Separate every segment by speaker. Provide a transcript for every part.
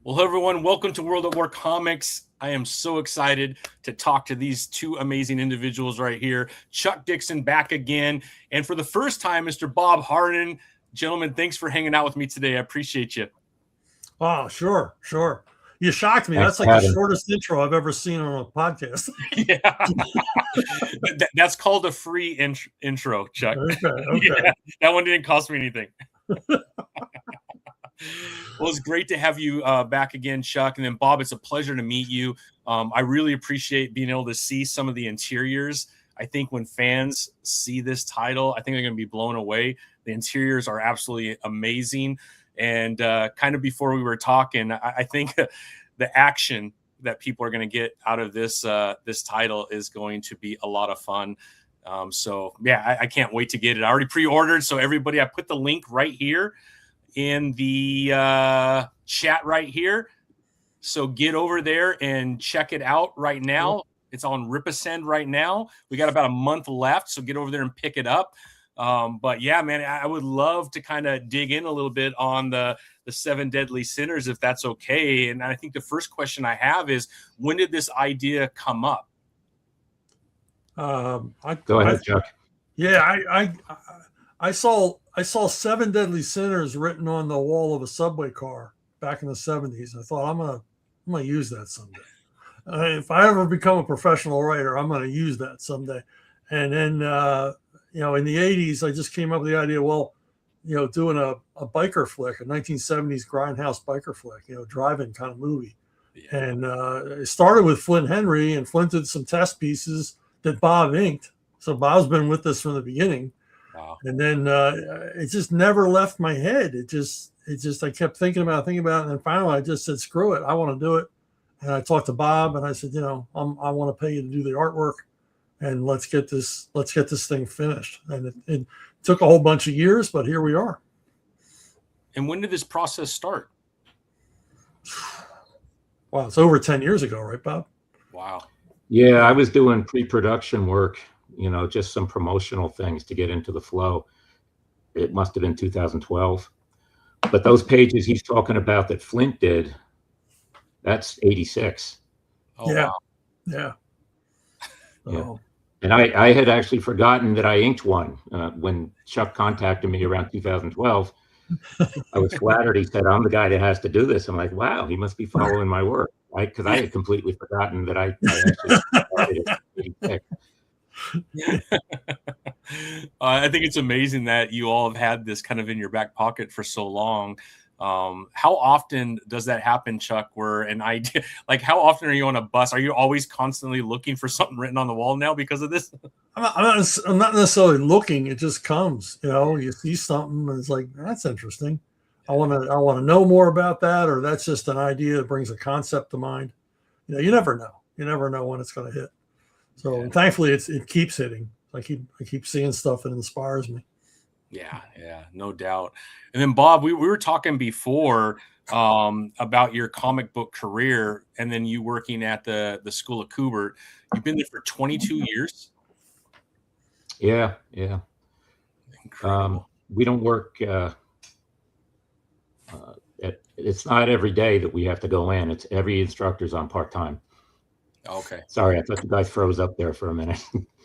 Speaker 1: Well, hello everyone. Welcome to World at War Comics. I am so excited to talk to these two amazing individuals right here. Chuck Dixon back again. And for the first time, Mr. Bob Hardin. Gentlemen, thanks for hanging out with me today. I appreciate you.
Speaker 2: Oh, sure. You shocked me.
Speaker 3: Thanks
Speaker 2: That's like the shortest intro I've ever seen on a podcast.
Speaker 1: Yeah. That's called a free intro, Chuck.
Speaker 2: Okay.
Speaker 1: Yeah, that one didn't cost me anything. Well, it's great to have you back again, Chuck. And then, Bob, it's a pleasure to meet you. I really appreciate being able to see some of the interiors. I think when fans see this title, I think they're going to be blown away. The interiors are absolutely amazing. And kind of before we were talking, I think the action that people are going to get out of this this title is going to be a lot of fun. So, yeah, I can't wait to get it. I already pre-ordered. So, everybody, I put the link right here in the chat right here. So get over there and check it out right now. It's on Ripasend right now. We got about a month left, so get over there and pick it up. But yeah, man, I would love to kind of dig in a little bit on the 7 deadly sinners, if that's okay. And I think the first question I have is, when did this idea come up?
Speaker 3: Go ahead, Chuck.
Speaker 2: Yeah, I saw 7 deadly sinners written on the wall of a subway car back in the 70s. I thought I'm gonna use that someday. If I ever become a professional writer, I'm gonna use that someday. And then in the 80s, I just came up with the idea, doing a biker flick, a 1970s grindhouse biker flick, drive-in kind of movie. Yeah. And it started with Flint Henry, and Flint did some test pieces that Bob inked. So Bob's been with us from the beginning. Wow. And then it just never left my head. It just I kept thinking about it, and then finally I just said, screw it, I want to do it. And I talked to Bob, and I said, I want to pay you to do the artwork, and let's get this thing finished. And it took a whole bunch of years, but here we are.
Speaker 1: And when did this process start?
Speaker 2: Wow, it's over 10 years ago, right, Bob?
Speaker 1: Wow.
Speaker 3: Yeah, I was doing pre-production work, just some promotional things to get into the flow. It must have been 2012. But those pages he's talking about that Flint did, that's 86.
Speaker 1: Oh,
Speaker 2: yeah.
Speaker 1: Wow.
Speaker 2: Yeah.
Speaker 3: Yeah. Oh. And I had actually forgotten that I inked one when Chuck contacted me around 2012. I was flattered. He said, I'm the guy that has to do this. I'm like, wow, he must be following my work. Because I had completely forgotten that I actually started at 86.
Speaker 1: I think it's amazing that you all have had this kind of in your back pocket for so long. How often does that happen, Chuck, where an idea, like how often are you on a bus? Are you always constantly looking for something written on the wall now because of this?
Speaker 2: I'm not necessarily looking. It just comes, you see something and it's like, that's interesting. I want to know more about that, or that's just an idea that brings a concept to mind. You never know. You never know when it's going to hit. So thankfully it keeps hitting. I keep seeing stuff that inspires me.
Speaker 1: Yeah, no doubt. And then Bob, we were talking before about your comic book career, and then you working at the School of Kubert. You've been there for 22 years.
Speaker 3: Yeah.
Speaker 1: Incredible.
Speaker 3: We don't work. It's not every day that we have to go in. It's every instructor's on part-time.
Speaker 1: Okay.
Speaker 3: Sorry, I thought you guys froze up there for a minute.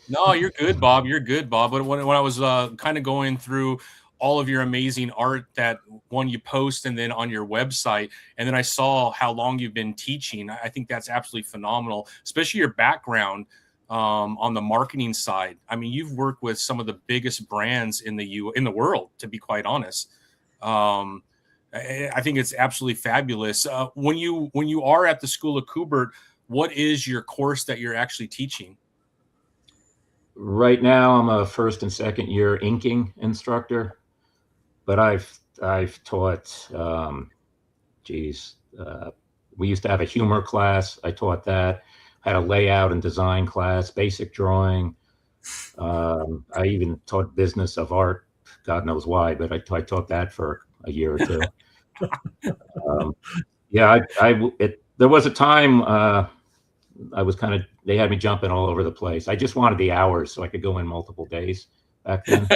Speaker 1: No, you're good, Bob. You're good, Bob. But when I was kind of going through all of your amazing art, that one you post and then on your website, and then I saw how long you've been teaching. I think that's absolutely phenomenal, especially your background on the marketing side. I mean, you've worked with some of the biggest brands in the world, to be quite honest. I think it's absolutely fabulous. When you are at the School of Kubert, what is your course that you're actually teaching?
Speaker 3: Right now, I'm a first and second year inking instructor, but I've taught. We used to have a humor class. I taught that. Had a layout and design class, basic drawing. I even taught business of art. God knows why, but I taught that for a year or two. There was a time I was they had me jumping all over the place. I just wanted the hours so I could go in multiple days back then.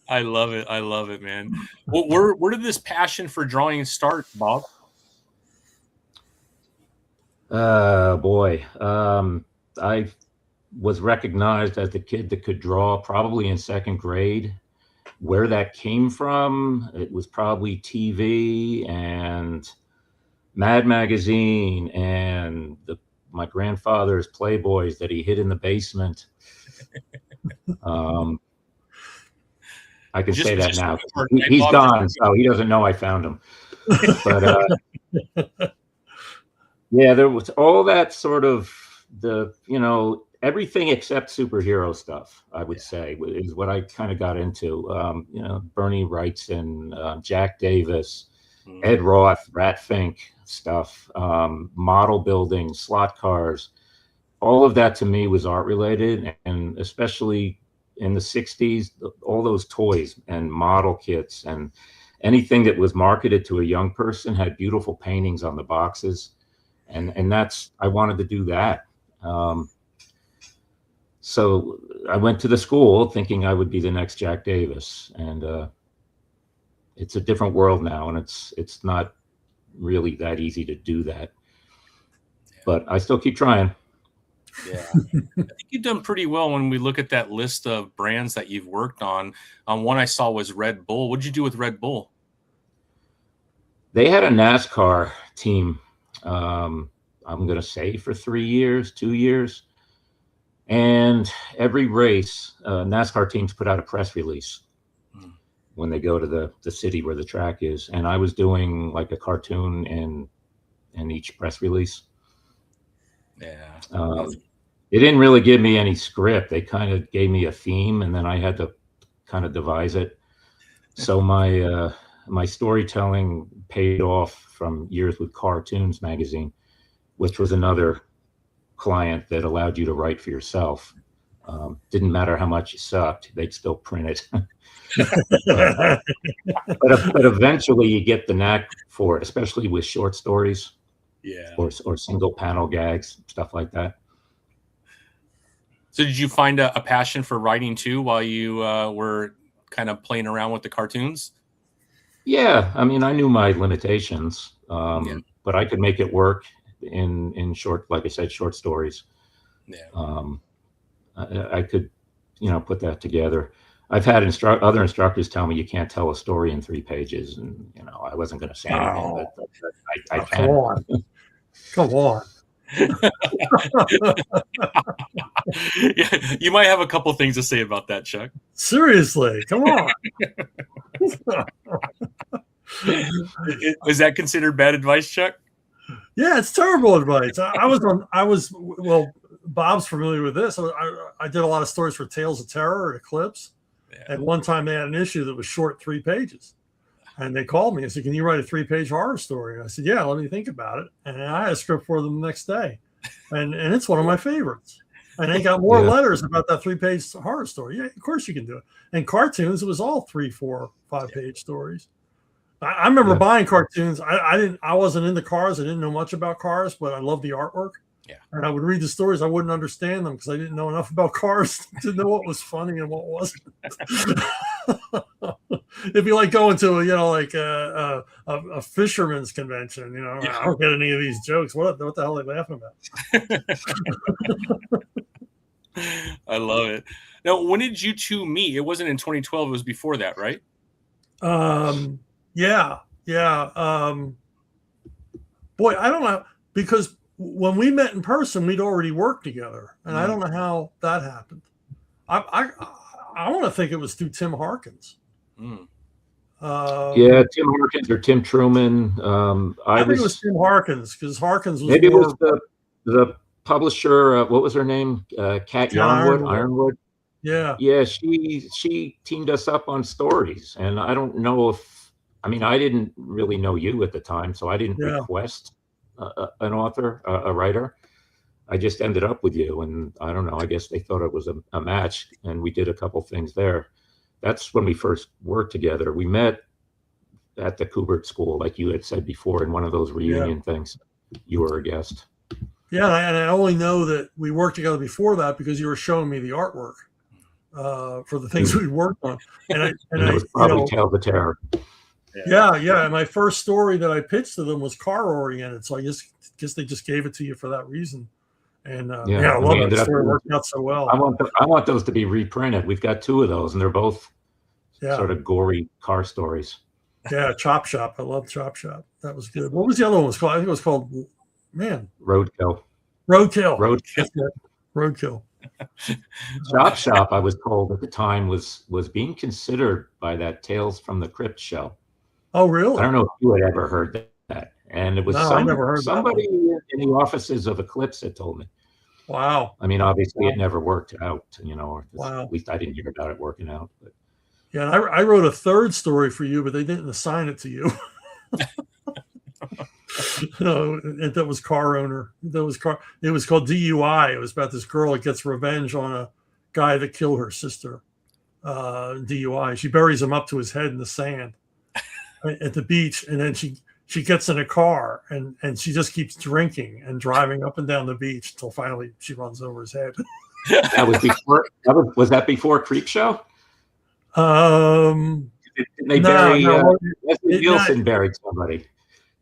Speaker 1: I love it. I love it, man. Well, where did this passion for drawing start, Bob?
Speaker 3: Boy. I was recognized as the kid that could draw probably in second grade. Where that came from, it was probably TV and Mad Magazine and my grandfather's Playboys that he hid in the basement. I can say that now. He's gone, so he doesn't know I found him. But yeah, there was all that sort of everything except superhero stuff, I would say, is what I kind of got into. Bernie Wrightson, Jack Davis, Ed Roth, Rat Fink stuff, model building, slot cars. All of that to me was art related, and especially in the 60s, all those toys and model kits and anything that was marketed to a young person had beautiful paintings on the boxes. And I wanted to do that. So I went to the school thinking I would be the next Jack Davis, and it's a different world now, and it's not really that easy to do that. But I still keep trying.
Speaker 1: Yeah, I think you've done pretty well when we look at that list of brands that you've worked on. One I saw was Red Bull. What did you do with Red Bull?
Speaker 3: They had a NASCAR team. I'm going to say for 2 years. And every race, NASCAR teams put out a press release when they go to the city where the track is. And I was doing like a cartoon in each press release.
Speaker 1: Yeah.
Speaker 3: They didn't really give me any script. They kind of gave me a theme, and then I had to kind of devise it. So my storytelling paid off from years with Cartoons magazine, which was another client that allowed you to write for yourself. Didn't matter how much you sucked, they'd still print it. but eventually you get the knack for it, especially with short stories.
Speaker 1: Yeah.
Speaker 3: Or single panel gags, stuff like that.
Speaker 1: So did you find a passion for writing too while you were kind of playing around with the cartoons?
Speaker 3: Yeah, I mean, I knew my limitations, but I could make it work in short, like I said, short stories.
Speaker 1: Yeah.
Speaker 3: I could, put that together. I've had other instructors tell me you can't tell a story in 3 pages, and I wasn't going to say anything, but I can.
Speaker 2: Come on.
Speaker 1: Yeah, you might have a couple things to say about that, Chuck.
Speaker 2: Seriously, come on.
Speaker 1: Is that considered bad advice, Chuck?
Speaker 2: Yeah, it's terrible advice. Well, Bob's familiar with this. I did a lot of stories for Tales of Terror and Eclipse. Yeah. And one time they had an issue that was short 3 pages. And they called me and said, "Can you write a 3-page horror story?" And I said, "Yeah, let me think about it." And I had a script for them the next day. And it's one of my favorites. And they got more letters about that 3-page horror story. Yeah, of course you can do it. And cartoons, it was all 3, 4, 5-page stories. I remember buying cartoons. I wasn't into cars. I didn't know much about cars, but I loved the artwork. Yeah. And I would read the stories. I wouldn't understand them because I didn't know enough about cars to know what was funny and what wasn't. It'd be like going to a fisherman's convention. I don't get any of these jokes. What the hell are they laughing about?
Speaker 1: I love it. Now, when did you two meet? It wasn't in 2012. It was before that, right?
Speaker 2: Yeah. Boy, I don't know, because when we met in person, we'd already worked together, and I don't know how that happened. I want to think it was through Tim Harkins.
Speaker 3: Tim Harkins or Tim Truman.
Speaker 2: I think it was Tim Harkins, because Harkins was
Speaker 3: maybe it was the publisher. What was her name? Kat Ironwood. Yeah. She teamed us up on stories, and I don't know if I didn't really know you at the time, so I didn't request an author, a writer. I just ended up with you, and I don't know. I guess they thought it was a match, and we did a couple things there. That's when we first worked together. We met at the Kubert School, like you had said before, in one of those reunion things. You were a guest.
Speaker 2: Yeah, and I only know that we worked together before that because you were showing me the artwork. for the things we worked on. And
Speaker 3: it was probably Tale the Terror.
Speaker 2: Yeah. And my first story that I pitched to them was car oriented, so I guess they just gave it to you for that reason. And I love it. The story worked out so well.
Speaker 3: I want those to be reprinted. We've got 2 of those, and they're both sort of gory car stories.
Speaker 2: Yeah, Chop Shop. I love Chop Shop. That was good. What was the other one? I think it was called
Speaker 3: Roadkill.
Speaker 2: Roadkill.
Speaker 3: Chop Shop, I was told at the time, was being considered by that Tales from the Crypt show.
Speaker 2: Oh, really?
Speaker 3: I don't know if you had ever heard that. And it was
Speaker 2: I never heard
Speaker 3: somebody in the offices of Eclipse that told me.
Speaker 2: Wow.
Speaker 3: I mean, obviously it never worked out, or
Speaker 2: wow.
Speaker 3: At least I didn't hear about it working out. But.
Speaker 2: Yeah, and I wrote a 3rd story for you, but they didn't assign it to you. That was car owner. It was called DUI. It was about this girl that gets revenge on a guy that killed her sister. DUI. She buries him up to his head in the sand at the beach, and then she gets in a car and she just keeps drinking and driving up and down the beach until finally she runs over his head.
Speaker 3: That was before. Was that before Creepshow? They bury Leslie Nielsen buried somebody.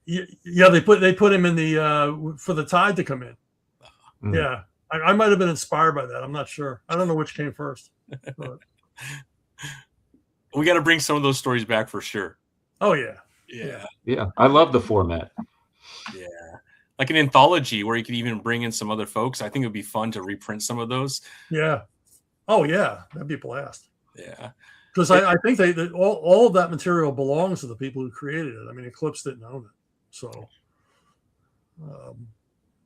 Speaker 2: Yeah, they put him in the for the tide to come in. Yeah, I might have been inspired by that. I'm not sure. I don't know which came first. But.
Speaker 1: We got to bring some of those stories back for sure.
Speaker 2: Oh yeah.
Speaker 3: I love the format.
Speaker 1: Yeah, like an anthology where you could even bring in some other folks. I think it would be fun to reprint some of those.
Speaker 2: Yeah. Oh yeah, that'd be a blast.
Speaker 1: Yeah.
Speaker 2: Because I think that all of that material belongs to the people who created it. I mean, Eclipse didn't own it. So,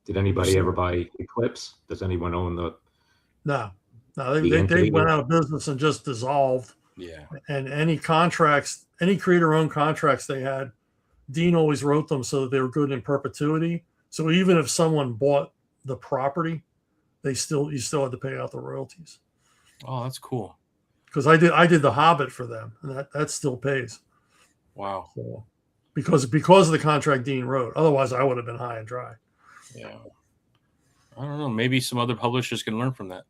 Speaker 3: did anybody ever buy Eclipse? Does anyone own the?
Speaker 2: No, they went out of business and just dissolved.
Speaker 1: Yeah.
Speaker 2: And any creator-owned contracts they had, Dean always wrote them so that they were good in perpetuity. So even if someone bought the property, you still had to pay out the royalties.
Speaker 1: Oh, that's cool.
Speaker 2: Because I did The Hobbit for them, and that still pays.
Speaker 1: Wow.
Speaker 2: So, because of the contract Dean wrote. Otherwise, I would have been high and dry.
Speaker 1: Yeah. I don't know. Maybe some other publishers can learn from that.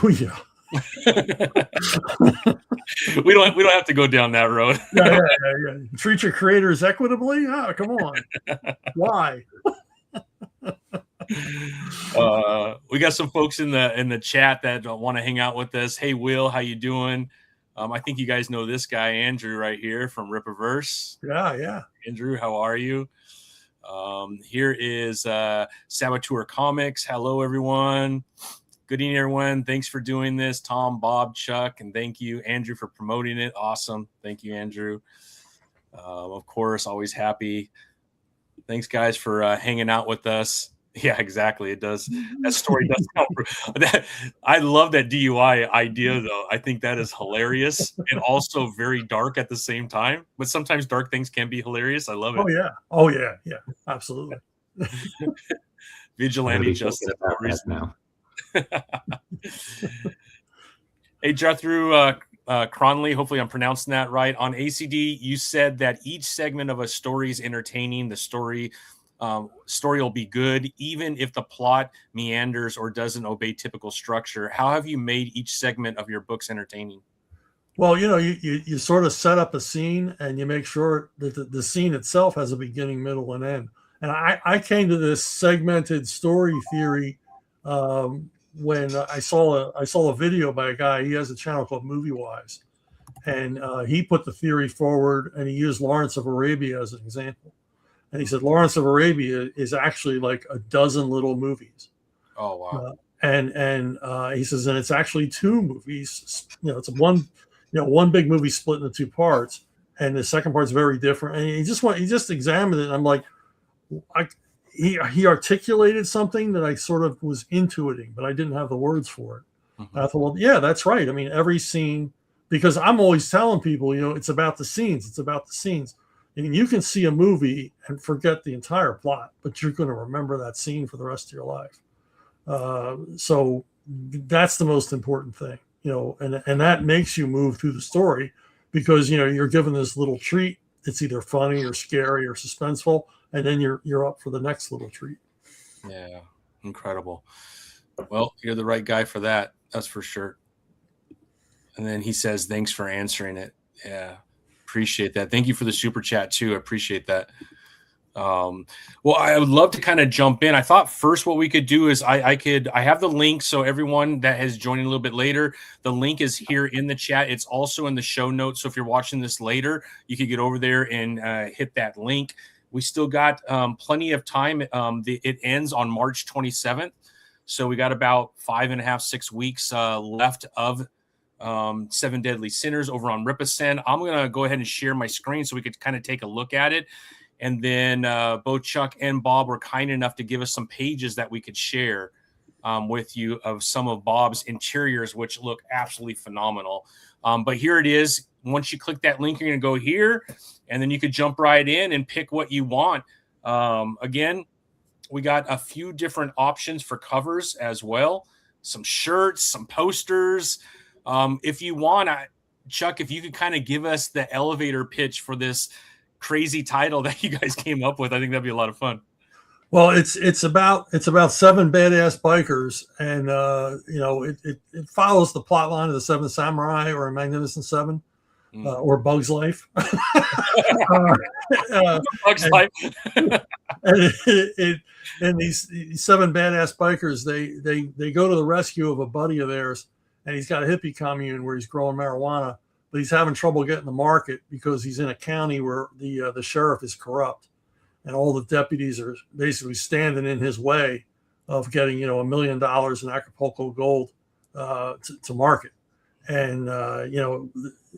Speaker 2: Oh yeah.
Speaker 1: we don't have to go down that road.
Speaker 2: Yeah. Treat your creators equitably. Oh, come on. Why?
Speaker 1: We got some folks in the chat that want to hang out with us. Hey, Will, how you doing? I think you guys know this guy, Andrew, right here from Rippaverse.
Speaker 2: Yeah.
Speaker 1: Andrew, how are you? Here is Saboteur Comics. Hello, everyone. Good evening, everyone. Thanks for doing this. Tom, Bob, Chuck, and thank you, Andrew, for promoting it. Awesome. Thank you, Andrew. Of course, always happy. Thanks, guys, for hanging out with us. Yeah, exactly. It does. That story does come. I love that DUI idea, though. I think that is hilarious and also very dark at the same time. But sometimes dark things can be hilarious. I love it.
Speaker 2: Oh yeah. Absolutely.
Speaker 1: Vigilante justice
Speaker 3: now.
Speaker 1: Hey, Jethro Cronley, hopefully I'm pronouncing that right. On ACD, you said that each segment of a story is entertaining. The story will be good, even if the plot meanders or doesn't obey typical structure. How have you made each segment of your books entertaining?
Speaker 2: Well, you sort of set up a scene and you make sure that the scene itself has a beginning, middle, and end. And I came to this segmented story theory when I saw a video by a guy. He has a channel called Movie Wise, and he put the theory forward, and he used Lawrence of Arabia as an example. And he said Lawrence of Arabia is actually like a dozen little movies.
Speaker 1: Oh wow!
Speaker 2: And he says, and it's actually 2 movies. It's one big movie split into 2 parts, and the second part's very different. And he just examined it. And I'm like, he articulated something that I sort of was intuiting, but I didn't have the words for it. Mm-hmm. I thought, well, yeah, that's right. I mean, every scene, because I'm always telling people, it's about the scenes. It's about the scenes. And you can see a movie and forget the entire plot, but you're going to remember that scene for the rest of your life. So that's the most important thing, and that makes you move through the story because, you're given this little treat. It's either funny or scary or suspenseful. And then you're up for the next little treat.
Speaker 1: Yeah. Incredible. Well, you're the right guy for that. That's for sure. And then he says, thanks for answering it. Yeah, appreciate that. Thank you for the super chat too. I appreciate that. Well, I would love to kind of jump in. I thought first what we could do is I have the link. So everyone that has joined a little bit later, the link is here in the chat. It's also in the show notes. So if you're watching this later, you could get over there and hit that link. We still got plenty of time. It ends on March 27th. So we got about 5.5, 6 weeks left of 7 Deadly Sinners over on Ripasend. I'm going to go ahead and share my screen so we could kind of take a look at it. And then both Chuck and Bob were kind enough to give us some pages that we could share with you of some of Bob's interiors, which look absolutely phenomenal. But here it is. Once you click that link, you're going to go here, and then you could jump right in and pick what you want. Again, we got a few different options for covers as well. Some shirts, some posters. If you want, Chuck, if you could kind of give us the elevator pitch for this crazy title that you guys came up with, I think that'd be a lot of fun.
Speaker 2: Well, it's about 7 badass bikers, and it follows the plot line of the 7 Samurai or a Magnificent Seven, or Bug's Life.
Speaker 1: Bug's Life.
Speaker 2: And these 7 badass bikers, they go to the rescue of a buddy of theirs, and he's got a hippie commune where he's growing marijuana, but he's having trouble getting the market because he's in a county where the sheriff is corrupt, and all the deputies are basically standing in his way of getting $1 million in Acapulco gold to market. And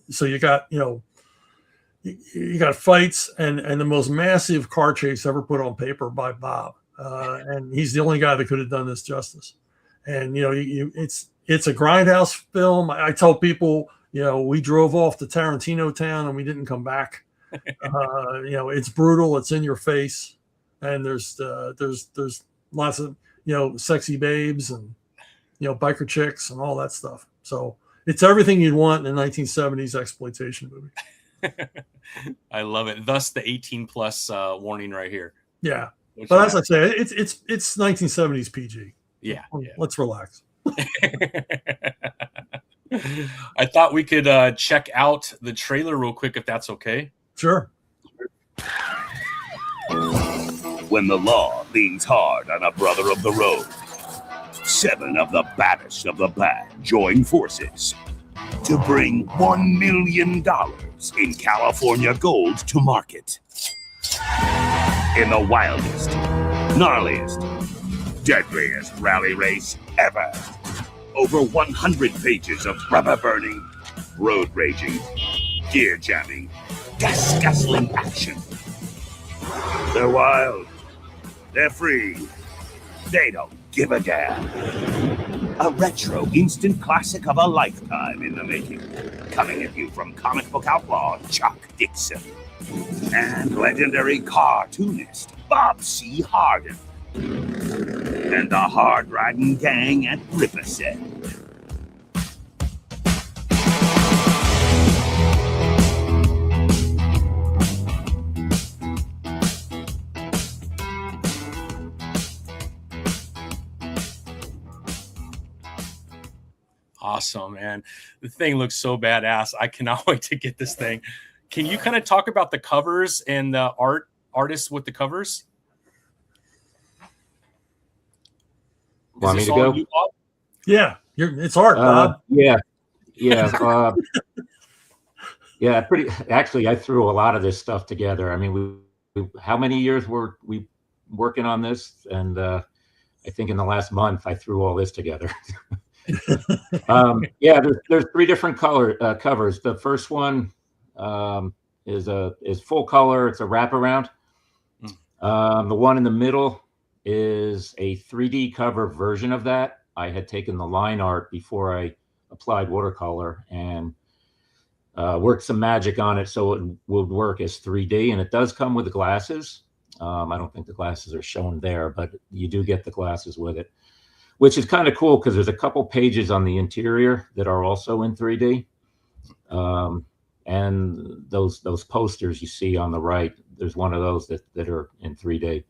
Speaker 2: so you got fights and the most massive car chase ever put on paper by Bob, and he's the only guy that could have done this justice. And it's a grindhouse film. I tell people, we drove off to Tarantino town and we didn't come back. It's brutal. It's in your face, and there's lots of sexy babes and biker chicks and all that stuff. So it's everything you'd want in a 1970s exploitation movie.
Speaker 1: I love it. Thus the 18 plus warning right here.
Speaker 2: Yeah, but as I say, it's 1970s PG.
Speaker 1: Yeah.
Speaker 2: Let's relax.
Speaker 1: I thought we could check out the trailer real quick, if that's okay.
Speaker 2: Sure.
Speaker 4: When the law leans hard on a brother of the road, 7 of the baddest of the bad join forces to bring $1 million in California gold to market. In the wildest, gnarliest, deadliest rally race ever. Over 100 pages of rubber burning, road raging, gear jamming, gas guzzling action. They're wild. They're free. They don't give a damn. A retro instant classic of a lifetime in the making. Coming at you from comic book outlaw Chuck Dixon and legendary cartoonist Bob C. Hardin. And the hard-riding gang at Ripasend.
Speaker 1: Awesome, man. The thing looks so badass. I cannot wait to get this thing. Can you kind of talk about the covers and the artists with the covers?
Speaker 3: Want me to go?
Speaker 2: Yeah, it's art, Bob.
Speaker 3: Yeah. Yeah, pretty. Actually, I threw a lot of this stuff together. I mean, we how many years were we working on this? And I think in the last month, I threw all this together. Yeah, there's 3 different covers. The first one is full color. It's a wraparound. The one in the middle is a 3D cover version of that. I had taken the line art before I applied watercolor and worked some magic on it so it would work as 3D. And it does come with the glasses. I don't think the glasses are shown there, but you do get the glasses with it, which is kind of cool because there's a couple pages on the interior that are also in 3D. And those posters you see on the right, there's one of those that are in 3D.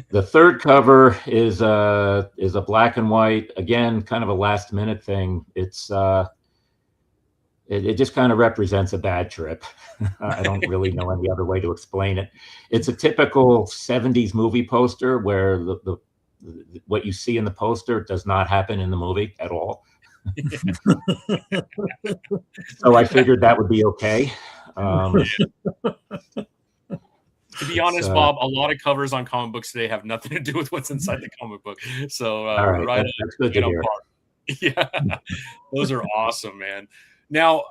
Speaker 3: The third cover is a black and white, again, kind of a last minute thing. It's it just kind of represents a bad trip. I don't really know any other way to explain it. It's a typical 70s movie poster where what you see in the poster does not happen in the movie at all. So I figured that would be okay.
Speaker 1: To be honest, Bob, a lot of covers on comic books today have nothing to do with what's inside the comic book. So,
Speaker 3: all right, that's good to hear.
Speaker 1: Yeah, those are awesome, man. Now,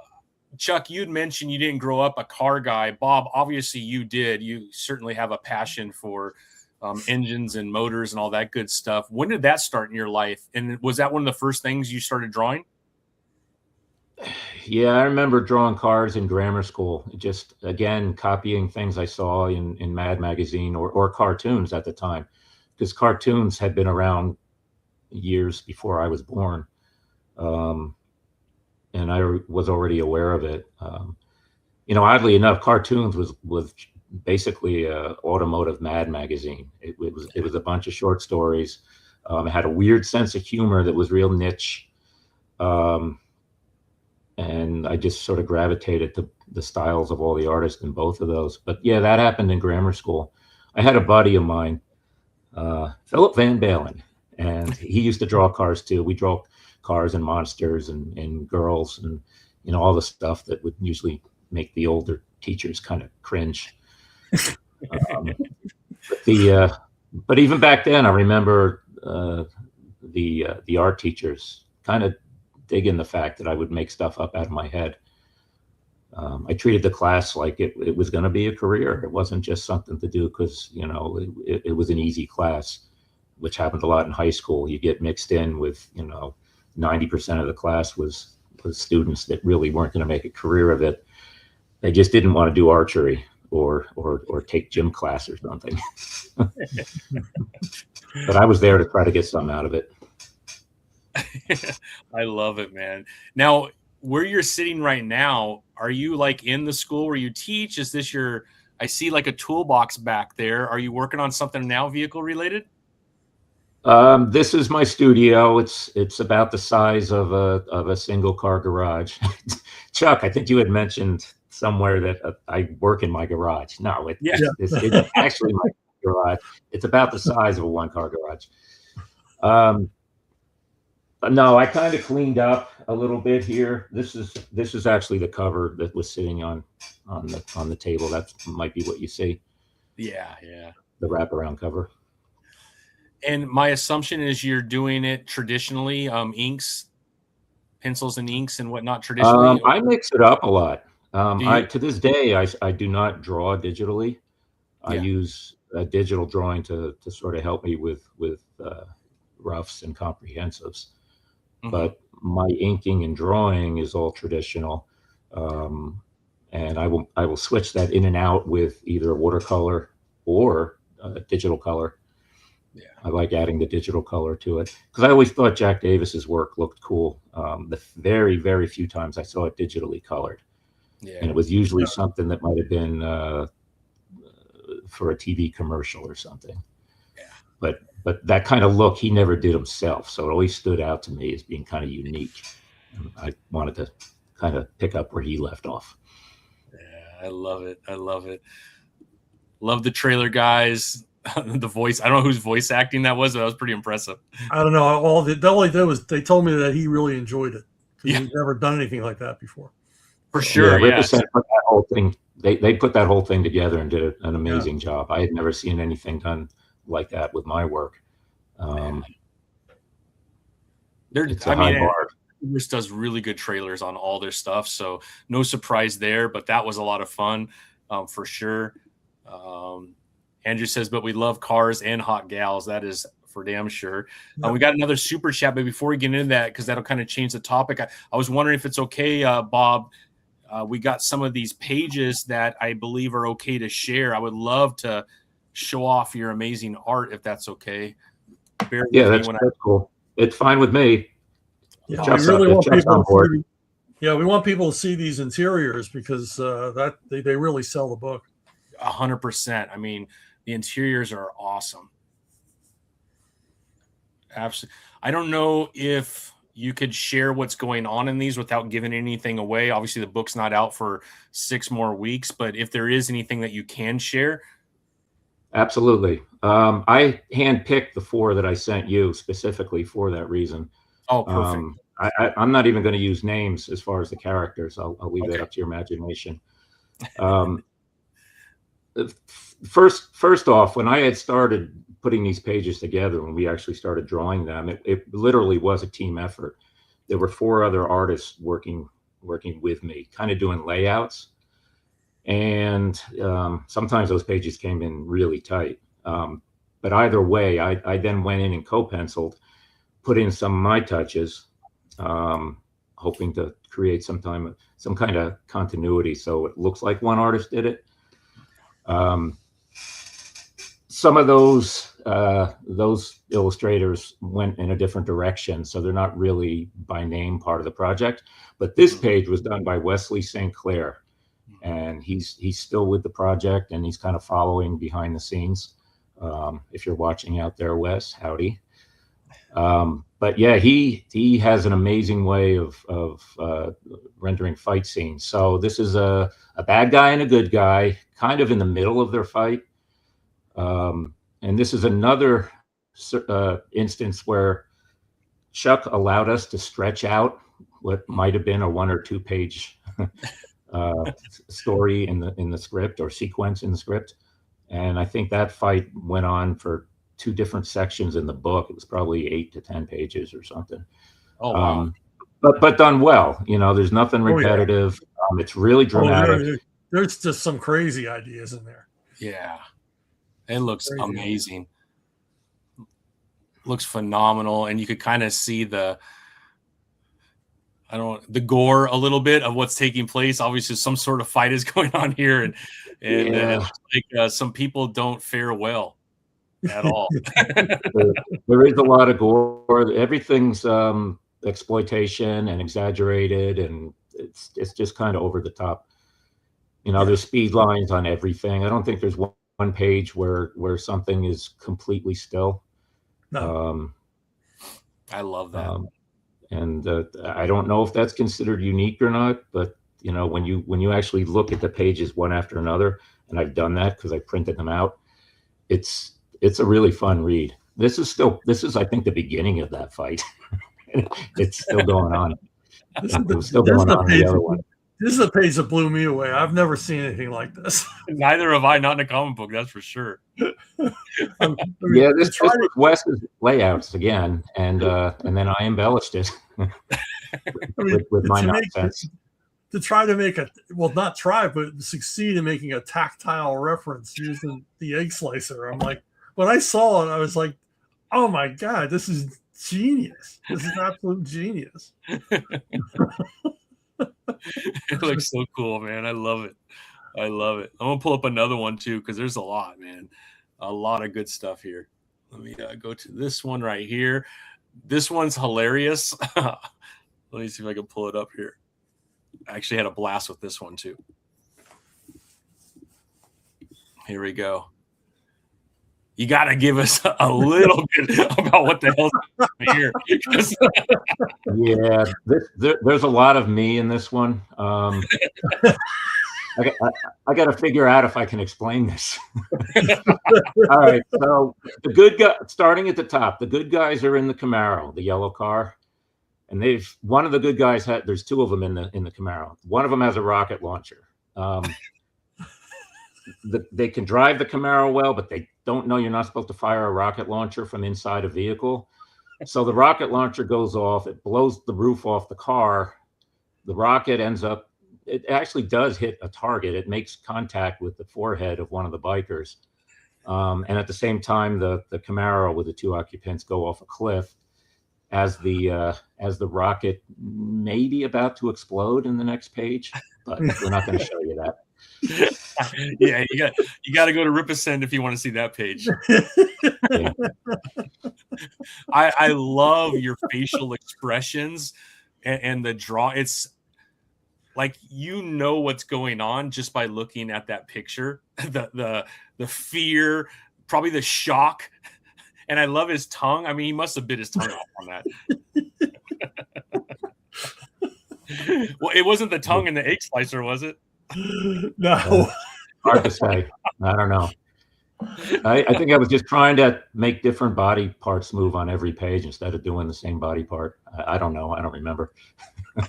Speaker 1: Chuck, you'd mentioned you didn't grow up a car guy. Bob, obviously you did. You certainly have a passion for engines and motors and all that good stuff. When did that start in your life? And was that one of the first things you started drawing?
Speaker 3: Yeah, I remember drawing cars in grammar school. Just, again, copying things I saw in Mad Magazine or cartoons at the time, because cartoons had been around years before I was born. And I was already aware of it. Oddly enough, cartoons was basically a automotive Mad Magazine. It was a bunch of short stories. It had a weird sense of humor that was real niche. And I just sort of gravitated to the styles of all the artists in both of those. But yeah, that happened in grammar school. I had a buddy of mine, Philip Van Balen, and he used to draw cars too. We draw cars and monsters and girls and all the stuff that would usually make the older teachers kind of cringe. But even back then, I remember the art teachers kind of digging the fact that I would make stuff up out of my head. I treated the class like it was going to be a career. It wasn't just something to do because it was an easy class, which happened a lot in high school. You get mixed in with 90% of the class was students that really weren't going to make a career of it. They just didn't want to do archery or take gym class or something. But I was there to try to get something out of it.
Speaker 1: I love it, man. Now, where you're sitting right now, are you like in the school where you teach? Is this I see like a toolbox back there. Are you working on something now vehicle related?
Speaker 3: This is my studio. It's about the size of a single car garage. Chuck, I think you had mentioned somewhere that I work in my garage. No, it's actually my garage. It's about the size of a one car garage. No, I kind of cleaned up a little bit here. This is actually the cover that was sitting on the table. That might be what you see.
Speaker 1: Yeah.
Speaker 3: The wraparound cover.
Speaker 1: And my assumption is you're doing it traditionally, pencils and inks and whatnot traditionally.
Speaker 3: I mix it up a lot. To this day, I do not draw digitally. I use digital drawing to sort of help me with roughs and comprehensives. Mm-hmm. But my inking and drawing is all traditional, and I will switch that in and out with either watercolor or digital color. Yeah, I like adding the digital color to it because I always thought Jack Davis's work looked cool. The very, very few times I saw it digitally colored, and it was usually something that might have been for a TV commercial or something. Yeah, but that kind of look he never did himself, so it always stood out to me as being kind of unique. And I wanted to kind of pick up where he left off.
Speaker 1: Yeah, I love it. Love the trailer guys. The voice, I don't know whose voice acting that was, but that was pretty impressive.
Speaker 2: I don't know. All they did was they told me that he really enjoyed it because he's never done anything like that before.
Speaker 3: For sure, yeah. Put that whole thing. They put that whole thing together and did an amazing job. I had never seen anything done like that with my work. It's a high bar.
Speaker 1: This does really good trailers on all their stuff, so no surprise there. But that was a lot of fun, for sure. Andrew says, but we love cars and hot gals. That is for damn sure. We got another super chat, but before we get into that, because that'll kind of change the topic, I was wondering if it's okay, Bob. We got some of these pages that I believe are okay to share. I would love to show off your amazing art if that's okay.
Speaker 3: That's cool. It's fine with me.
Speaker 2: Yeah, we really want people to see, we want people to see these interiors because they really sell the book.
Speaker 1: 100%. I mean, the interiors are awesome. Absolutely. I don't know if you could share what's going on in these without giving anything away. Obviously, the book's not out for 6 more weeks, but if there is anything that you can share.
Speaker 3: Absolutely. I handpicked the 4 that I sent you specifically for that reason.
Speaker 1: Oh, perfect.
Speaker 3: I'm not even going to use names as far as the characters. I'll leave that up to your imagination. First off, when I had started putting these pages together, when we actually started drawing them, it literally was a team effort. There were 4 other artists working with me, kind of doing layouts. And sometimes those pages came in really tight. But either way, I then went in and co-penciled, put in some of my touches, hoping to create some kind of continuity so it looks like one artist did it. Some of those illustrators went in a different direction, so they're not really by name part of the project. But this page was done by Wesley St. Clair, and he's still with the project, and he's kind of following behind the scenes. If you're watching out there, Wes, howdy. But yeah, he has an amazing way of rendering fight scenes. So this is a bad guy and a good guy, kind of in the middle of their fight. And this is another instance where Chuck allowed us to stretch out what might have been a 1 or 2 page story in the script, or sequence in the script. And I think that fight went on for 2 different sections in the book. It was probably 8 to 10 pages or something.
Speaker 1: Oh, wow.
Speaker 3: But done well. There's nothing repetitive. Yeah. It's really dramatic.
Speaker 2: There's just some crazy ideas in there.
Speaker 1: Yeah. It looks amazing. Looks phenomenal. And you could kind of see the gore a little bit of what's taking place. Obviously, some sort of fight is going on here. And it looks like some people don't fare well at all.
Speaker 3: There is a lot of gore. Everything's exploitation and exaggerated, and it's just kind of over the top. There's speed lines on everything. I don't think there's one page where something is completely still.
Speaker 2: No.
Speaker 1: I love that.
Speaker 3: And I don't know if that's considered unique or not, but when you actually look at the pages one after another, and I've done that because I printed them out, it's a really fun read. This is I think the beginning of that fight. It's still going on. This is
Speaker 2: a page that blew me away. I've never seen anything like this.
Speaker 1: Neither have I, not in a comic book, that's for sure.
Speaker 3: This was Wes's layouts again, and then I embellished it with my nonsense.
Speaker 2: To try to make not try, but succeed in making a tactile reference using the egg slicer. I'm like, when I saw it, I was like, oh my God, this is genius. This is absolute genius.
Speaker 1: It looks so cool, man. I love it. I'm gonna pull up another one too, because there's a lot, man. A lot of good stuff here. Let me go to this one right here. This one's hilarious. Let me see if I can pull it up here. I actually had a blast with this one too. Here we go. You got to give us a little bit about what the hell's here.
Speaker 3: Yeah, there's a lot of me in this one. I got to figure out if I can explain this. All right, so the good guy, starting at the top, the good guys are in the Camaro, the yellow car, and one of the good guys there's 2 of them in the Camaro. One of them has a rocket launcher. They can drive the Camaro well, but they don't know you're not supposed to fire a rocket launcher from inside a vehicle. So the rocket launcher goes off. It blows the roof off the car. The rocket it actually does hit a target. It makes contact with the forehead of one of the bikers. And at the same time, the Camaro with the 2 occupants go off a cliff as the rocket may be about to explode in the next page, but we're not going to show you that.
Speaker 1: Yeah, you got to go to Ripasend if you want to see that page.
Speaker 3: Yeah.
Speaker 1: I love your facial expressions and the draw. It's like what's going on just by looking at that picture. The fear, probably the shock, and I love his tongue. I mean, he must have bit his tongue off on that. Well, it wasn't the tongue in the egg slicer, was it?
Speaker 2: No.
Speaker 3: Hard to say. I don't know. I think I was just trying to make different body parts move on every page instead of doing the same body part. I don't know. I don't remember.
Speaker 1: I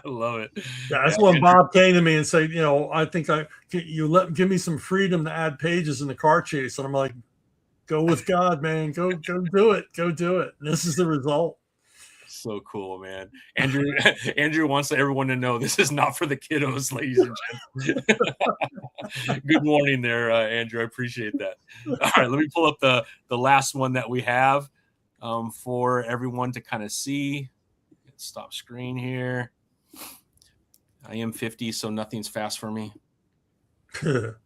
Speaker 1: love it.
Speaker 2: Yeah, that's when Bob came to me and said, I think give me some freedom to add pages in the car chase. And I'm like, go with God, man. Go do it. Go do it. And this is the result.
Speaker 1: So cool, man. Andrew wants everyone to know this is not for the kiddos, ladies and gentlemen. Good morning there, Andrew. I appreciate that. All right, let me pull up the last one that we have for everyone to kind of see. Stop screen here. I am 50, so nothing's fast for me. Bear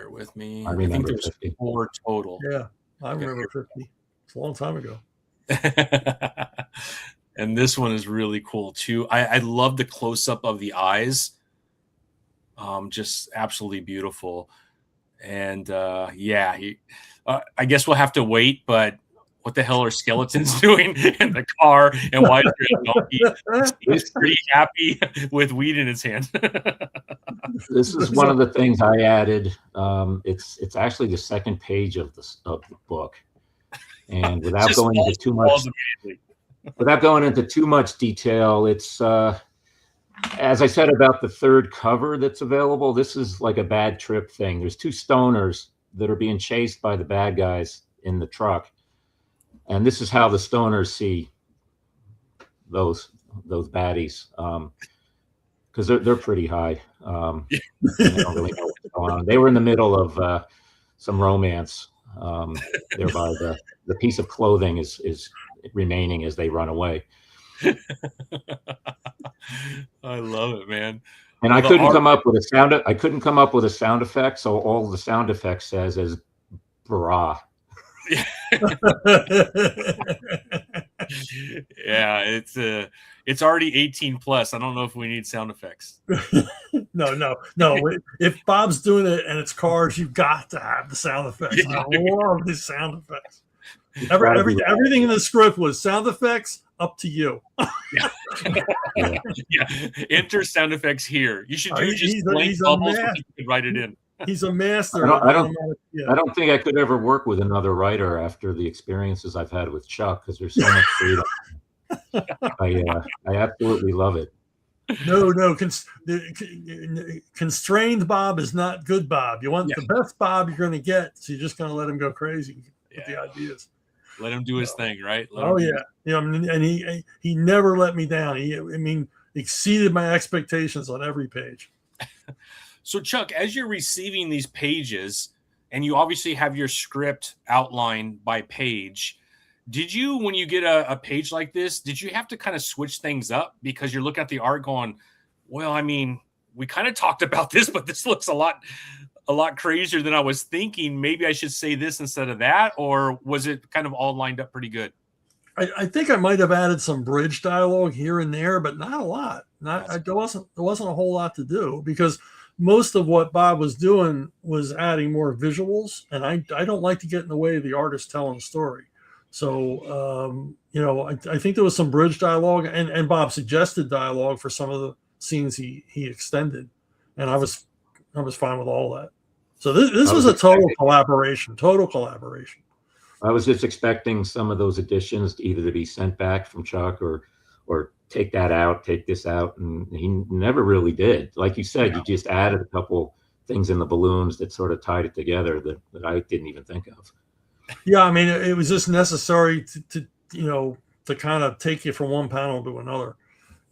Speaker 1: with me. I think there's 4 total.
Speaker 2: Yeah, I remember 50. It's a long time ago.
Speaker 1: And this one is really cool too. I love the close-up of the eyes. Just absolutely beautiful. And I guess we'll have to wait, but what the hell are skeletons doing in the car? And why is there a donkey? He's pretty happy with weed in his hand.
Speaker 3: This is one of the things I added. It's actually the second page of the book. And without going into too much detail, it's as I said about the third cover that's available, this is like a bad trip thing. There's 2 stoners that are being chased by the bad guys in the truck. And this is how the stoners see those baddies, because they're pretty high. They don't really know what's going on. They were in the middle of some romance. Thereby, the piece of clothing is remaining as they run away.
Speaker 1: I love it, man.
Speaker 3: And I couldn't come up with a sound. I couldn't come up with a sound effect, so all the sound effect says is "brah."
Speaker 1: Yeah, it's already 18 plus. I don't know if we need sound effects.
Speaker 2: No. If Bob's doing it and it's cars, you've got to have the sound effects. I love the sound effects. Everything in the script was sound effects. Up to you.
Speaker 1: Yeah. Enter sound effects here. You should do just blank bubbles so you can write it in.
Speaker 2: He's a master.
Speaker 3: I don't think I could ever work with another writer after the experiences I've had with Chuck, because there's so much freedom. I absolutely love it.
Speaker 2: No. Constrained Bob is not good Bob. You want the best Bob you're going to get, so you're just going to let him go crazy with the ideas.
Speaker 1: Let him do his thing, right?
Speaker 2: And he never let me down. He exceeded my expectations on every page.
Speaker 1: So, Chuck, as you're receiving these pages, and you obviously have your script outlined by page, did you, when you get a page like this, did you have to kind of switch things up because you're looking at the art going, well, we kind of talked about this, but this looks a lot crazier than I was thinking. Maybe I should say this instead of that, or was it kind of all lined up pretty good?
Speaker 2: I think I might have added some bridge dialogue here and there, but not a lot. There wasn't a whole lot to do, because most of what Bob was doing was adding more visuals, and I don't like to get in the way of the artist telling the story. So, I think there was some bridge dialogue, and Bob suggested dialogue for some of the scenes he extended, and I was fine with all that. So this was a total collaboration.
Speaker 3: I was just expecting some of those additions either to be sent back from Chuck or take that out, take this out, and he never really did. Like you said, you just added a couple things in the balloons that sort of tied it together that I didn't even think of.
Speaker 2: Yeah, it was just necessary to kind of take you from one panel to another.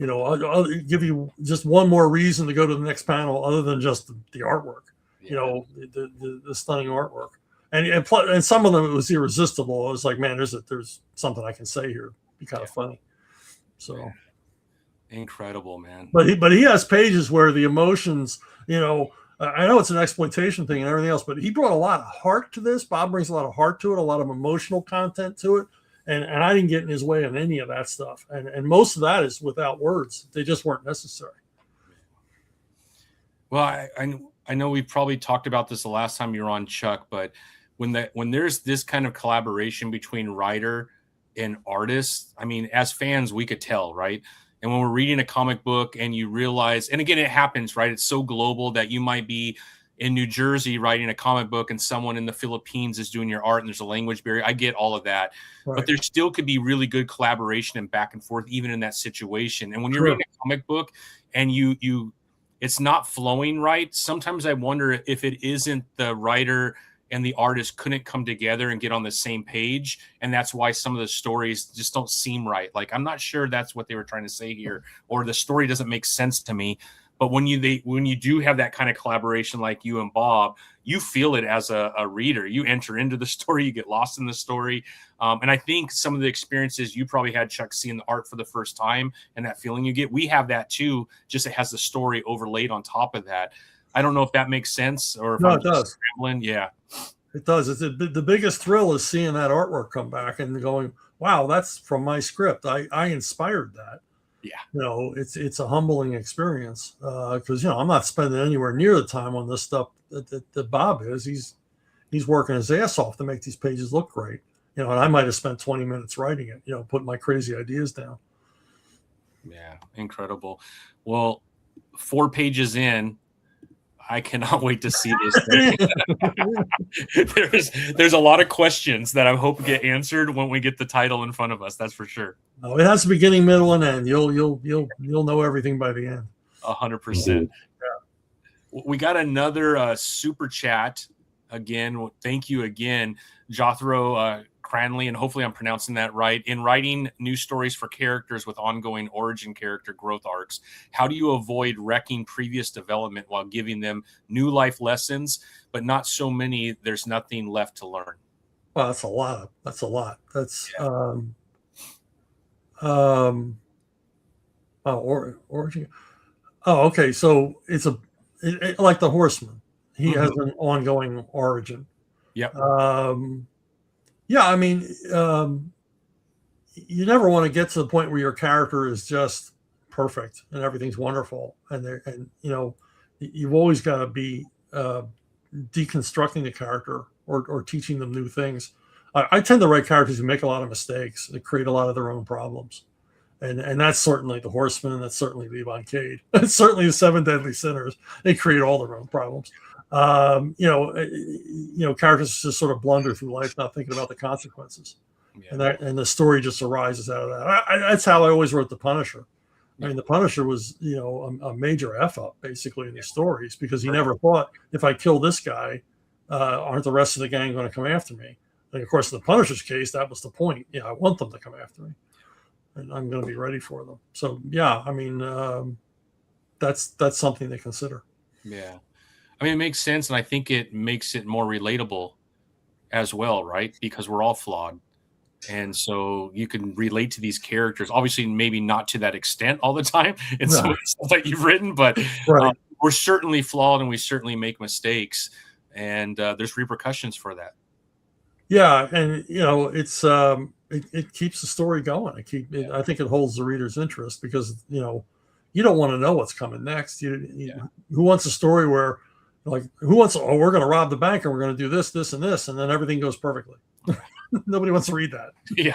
Speaker 2: I'll give you just one more reason to go to the next panel other than just the artwork. The stunning artwork, and some of them it was irresistible. It was like, man, there's something I can say here. It'd be kind of funny. So
Speaker 1: incredible, man.
Speaker 2: But he has pages where the emotions, I know it's an exploitation thing and everything else, but he brought a lot of heart to this. Bob brings a lot of heart to it, a lot of emotional content to it. And I didn't get in his way on any of that stuff. And most of that is without words. They just weren't necessary.
Speaker 1: Well, I know we probably talked about this the last time you were on, Chuck, but when there's this kind of collaboration between writer and artist, as fans, we could tell, right? And when we're reading a comic book and you realize, and again, it happens, right? It's so global that you might be in New Jersey writing a comic book and someone in the Philippines is doing your art and there's a language barrier. I get all of that,
Speaker 2: Right.
Speaker 1: but there still could be really good collaboration and back and forth, even in that situation. And when you're reading a comic book and it's not flowing right, sometimes I wonder if it isn't the writer and the artist couldn't come together and get on the same page. And that's why some of the stories just don't seem right. Like, I'm not sure that's what they were trying to say here, or the story doesn't make sense to me. But when you do have that kind of collaboration like you and Bob, you feel it as a reader. You enter into the story, you get lost in the story. And I think some of the experiences you probably had, Chuck, seeing the art for the first time and that feeling you get, we have that too, just it has the story overlaid on top of that. I don't know if that makes sense or if
Speaker 2: it does.
Speaker 1: Scrambling. Yeah.
Speaker 2: It does. The biggest thrill is seeing that artwork come back and going, wow, that's from my script. I inspired that.
Speaker 1: Yeah.
Speaker 2: It's a humbling experience because, I'm not spending anywhere near the time on this stuff that Bob is. He's working his ass off to make these pages look great. And I might have spent 20 minutes writing it, putting my crazy ideas down.
Speaker 1: Yeah. Incredible. Well, 4 pages in, I cannot wait to see this thing. There's a lot of questions that I hope get answered when we get the title in front of us. That's for sure.
Speaker 2: No, it has a beginning, middle, and end. You'll know everything by the end.
Speaker 1: 100%. Yeah. We got another super chat again. Thank you again, Jothro Cranley, and hopefully I'm pronouncing that right. In writing new stories for characters with ongoing origin character growth arcs, how do you avoid wrecking previous development while giving them new life lessons, but not so many there's nothing left to learn?
Speaker 2: Well, that's a lot. That's origin. Oh, okay. So it's like the Horseman. He has an ongoing origin.
Speaker 1: Yep.
Speaker 2: Yeah, I mean, you never want to get to the point where your character is just perfect and everything's wonderful, and you've always got to be deconstructing the character or teaching them new things. I tend to write characters who make a lot of mistakes, that create a lot of their own problems, and that's certainly the Horseman, and that's certainly Levon Cade. It's certainly the 7 Deadly Sinners. They create all their own problems. Characters just sort of blunder through life, not thinking about the consequences, and the story just arises out of that. That's how I always wrote the Punisher. I mean, the Punisher was, a major F up basically in the stories because he never thought, if I kill this guy, aren't the rest of the gang going to come after me? And of course, in the Punisher's case, that was the point. I want them to come after me, and I'm going to be ready for them. So, yeah, I mean, that's something to consider.
Speaker 1: Yeah. I mean, it makes sense, and I think it makes it more relatable as well, right? Because we're all flawed. And so you can relate to these characters, obviously maybe not to that extent all the time in some of the stuff that you've written, but we're certainly flawed and we certainly make mistakes, and there's repercussions for that.
Speaker 2: Yeah, and it's it keeps the story going. I think it holds the reader's interest because you don't want to know what's coming next. Who wants a story where we're going to rob the bank and we're going to do this, this, and this, and then everything goes perfectly. Nobody wants to read that.
Speaker 1: Yeah,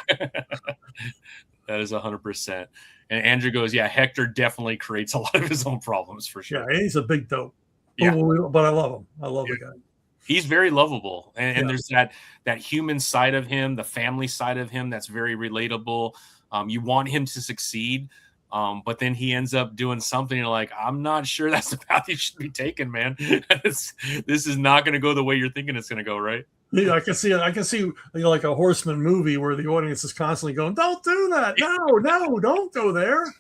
Speaker 1: that is 100%. And Andrew goes, yeah, Hector definitely creates a lot of his own problems for sure.
Speaker 2: Yeah, he's a big dope.
Speaker 1: Yeah,
Speaker 2: but I love him. I love the guy.
Speaker 1: He's very lovable, and there's that human side of him, the family side of him that's very relatable. You want him to succeed, but then he ends up doing something. You're like, I'm not sure that's the path you should be taking, man. This is not going to go the way you're thinking it's going to go, right?
Speaker 2: Yeah, I can see it. I can see like a Horseman movie where the audience is constantly going, "Don't do that! No, don't go there."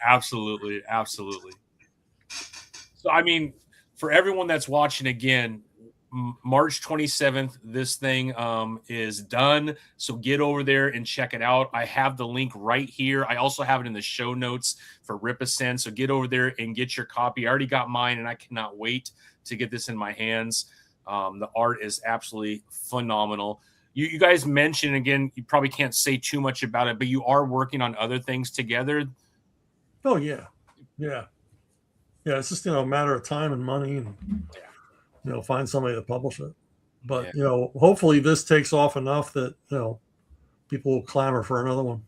Speaker 1: Absolutely. So, I mean, for everyone that's watching again, March 27th, this thing is done. So get over there and check it out. I have the link right here. I also have it in the show notes for Rip-A-Send. So get over there and get your copy. I already got mine, and I cannot wait to get this in my hands. The art is absolutely phenomenal. You guys mentioned, again, you probably can't say too much about it, but you are working on other things together.
Speaker 2: Oh, yeah. It's just, a matter of time and money and, find somebody to publish it. But, hopefully this takes off enough that, people will clamor for another one.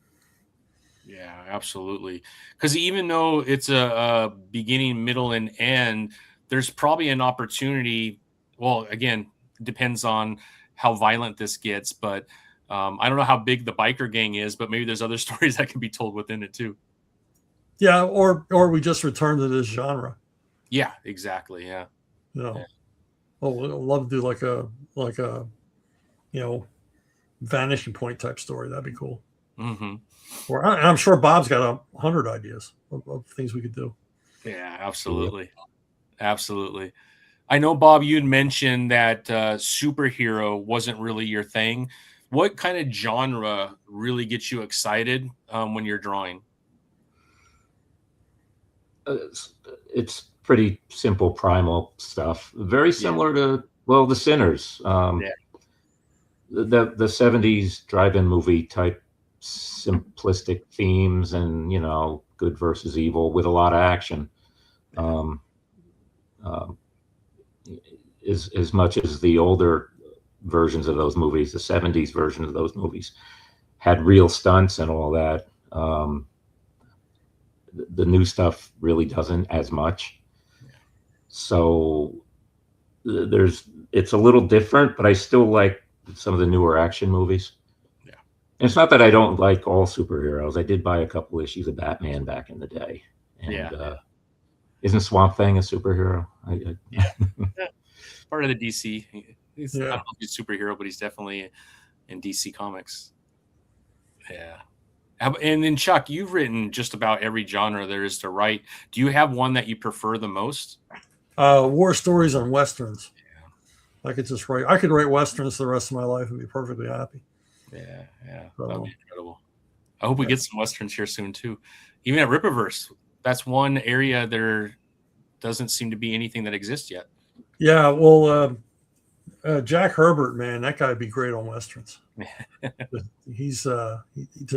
Speaker 1: Yeah, absolutely. Because even though it's a beginning, middle, and end, there's probably an opportunity. Well, again, depends on how violent this gets, but I don't know how big the biker gang is, but maybe there's other stories that can be told within it too.
Speaker 2: Yeah, or we just return to this genre.
Speaker 1: Yeah, exactly. Yeah.
Speaker 2: You know,
Speaker 1: Yeah.
Speaker 2: well, we'd love to do like a vanishing point type story. That'd be cool.
Speaker 1: Mm-hmm.
Speaker 2: Or I'm sure Bob's got 100 ideas of things we could do.
Speaker 1: Yeah, absolutely. Absolutely. I know, Bob, you'd mentioned that superhero wasn't really your thing. What kind of genre really gets you excited when you're drawing?
Speaker 3: It's pretty simple primal stuff. Very similar to, well, the Sinners. The 70s drive-in movie type simplistic themes and, good versus evil with a lot of action. As much as the older versions of those movies, the 70s version of those movies, had real stunts and all that. The new stuff really doesn't as much. So it's a little different, but I still like some of the newer action movies.
Speaker 1: Yeah.
Speaker 3: And it's not that I don't like all superheroes. I did buy a couple issues of Batman back in the day. And isn't Swamp Thing a superhero?
Speaker 1: Yeah. Part of the DC. I don't know if he's a superhero, but he's definitely in DC Comics. Yeah. And then, Chuck, you've written just about every genre there is to write. Do you have one that you prefer the most?
Speaker 2: War stories and westerns. Yeah. I could write westerns the rest of my life and be perfectly happy.
Speaker 1: Yeah. That'd be incredible. I hope we get some westerns here soon too. Even at Rippaverse, that's one area there doesn't seem to be anything that exists yet.
Speaker 2: Yeah, well, Jack Herbert, man, that guy would be great on westerns. He's to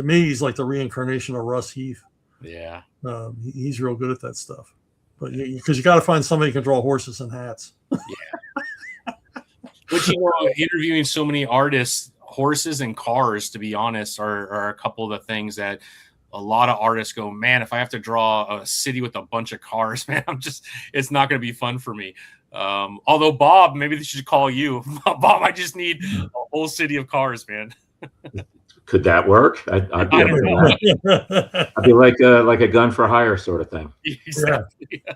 Speaker 2: me, he's like the reincarnation of Russ Heath.
Speaker 1: Yeah,
Speaker 2: he's real good at that stuff. But because you got to find somebody who can draw horses and hats.
Speaker 1: Yeah. But interviewing so many artists, horses and cars, to be honest, are a couple of the things that a lot of artists go, man, if I have to draw a city with a bunch of cars, man, it's not going to be fun for me. Although, Bob, maybe they should call you. Bob, I just need a whole city of cars, man.
Speaker 3: Could that work? I'd be able to that. I'd be like a gun for hire sort of thing.
Speaker 1: Exactly.
Speaker 2: Yeah.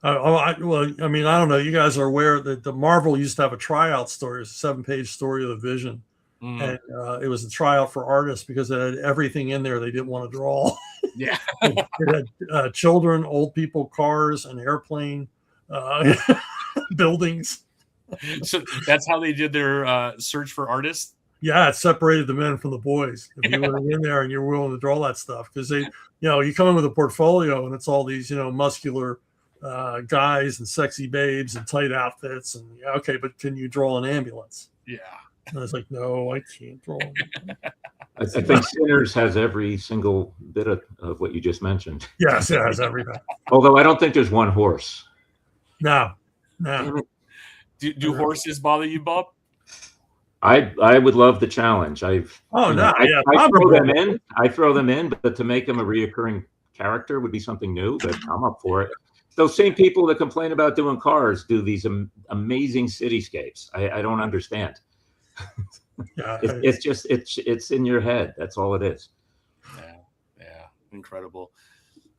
Speaker 2: Well, I mean, I don't know. You guys are aware that the Marvel used to have a tryout story. It was a 7-page story of the Vision. And it was a tryout for artists because it had everything in there they didn't want to draw.
Speaker 1: Yeah.
Speaker 2: It had children, old people, cars, an airplane, buildings.
Speaker 1: So that's how they did their search for artists?
Speaker 2: Yeah, it separated the men from the boys. If you were in there and you're willing to draw that stuff, because they, you come in with a portfolio and it's all these, muscular guys and sexy babes and tight outfits. And okay, but can you draw an ambulance?
Speaker 1: Yeah.
Speaker 2: And I was like, no, I can't draw.
Speaker 3: I think Sinners has every single bit of what you just mentioned.
Speaker 2: Yes, it has everything.
Speaker 3: Although I don't think there's one horse.
Speaker 2: No.
Speaker 1: Do horses bother you, Bob?
Speaker 3: I would love the challenge. I throw them in, but to make them a reoccurring character would be something new. But I'm up for it. Those same people that complain about doing cars do these amazing cityscapes. I don't understand.
Speaker 2: Yeah,
Speaker 3: it's in your head. That's all it is.
Speaker 1: Yeah, incredible.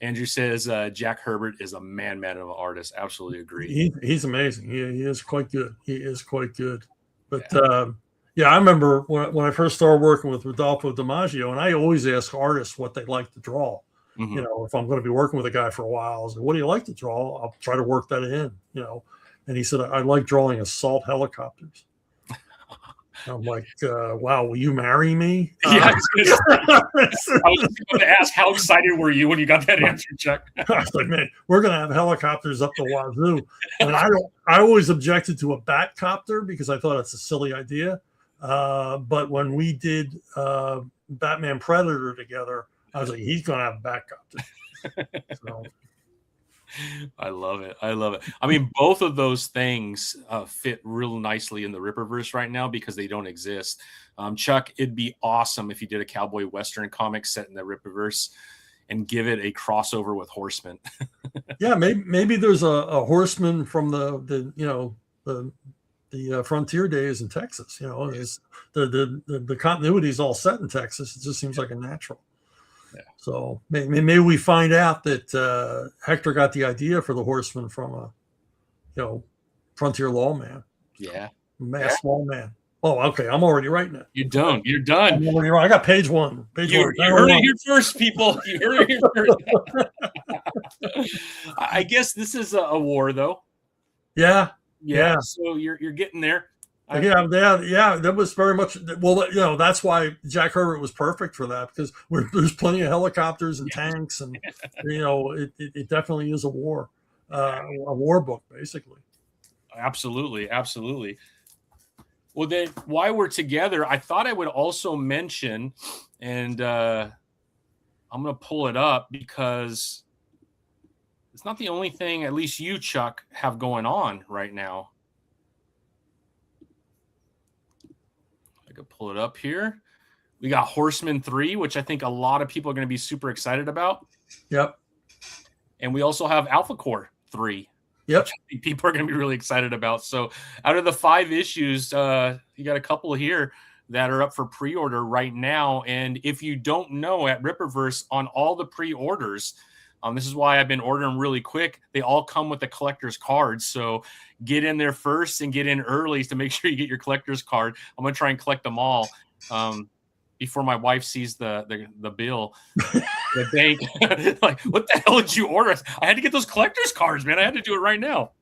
Speaker 1: Andrew says Jack Herbert is a man of an artist. Absolutely agree.
Speaker 2: He's amazing. He is quite good. He is quite good. But I remember when I first started working with Rodolfo DiMaggio, and I always ask artists what they like to draw.
Speaker 1: Mm-hmm.
Speaker 2: If I'm going to be working with a guy for a while, I was like, what do you like to draw? I'll try to work that in. And he said, I like drawing assault helicopters. I'm like, wow, will you marry me?
Speaker 1: Yeah, I was going to ask, how excited were you when you got that answer, Chuck?
Speaker 2: I was like, man, we're going to have helicopters up the wazoo. And I always objected to a bat copter because I thought it's a silly idea. But when we did Batman Predator together, I was like, he's going to have a bat copter. So.
Speaker 1: I love it. I love it. I mean, both of those things fit real nicely in the Ripperverse right now because they don't exist. Chuck, it'd be awesome if you did a cowboy western comic set in the Ripperverse and give it a crossover with Horseman.
Speaker 2: Yeah, maybe there's a Horseman from the frontier days in Texas. Is the continuity is all set in Texas. It just seems like a natural.
Speaker 1: Yeah.
Speaker 2: So maybe we find out that Hector got the idea for the Horseman from a frontier lawman.
Speaker 1: Yeah.
Speaker 2: Mass lawman. Oh, okay. I'm already writing it.
Speaker 1: You're done. You're done.
Speaker 2: I'm already right. I got page one.
Speaker 1: You heard it here first, people. You heard it here first. I guess this is a war, though.
Speaker 2: Yeah.
Speaker 1: So you're getting there.
Speaker 2: Yeah. That was very much. Well, that's why Jack Herbert was perfect for that, because there's plenty of helicopters and tanks, and it definitely is a war book, basically.
Speaker 1: Absolutely. Well, then, while we're together, I thought I would also mention, and I'm going to pull it up because it's not the only thing, at least you, Chuck, have going on right now. I could pull it up here. We got Horseman 3, which I think a lot of people are going to be super excited about.
Speaker 2: Yep.
Speaker 1: And we also have Alpha Core 3.
Speaker 2: Yep.
Speaker 1: People are going to be really excited about. So out of the 5 issues, you got a couple here that are up for pre-order right now. And if you don't know, at Ripperverse, on all the pre-orders, this is why I've been ordering really quick. They all come with the collector's cards. So get in there first and get in early to make sure you get your collector's card. I'm going to try and collect them all before my wife sees the bill. The bank, like, what the hell did you order? I had to get those collector's cards, man. I had to do it right now.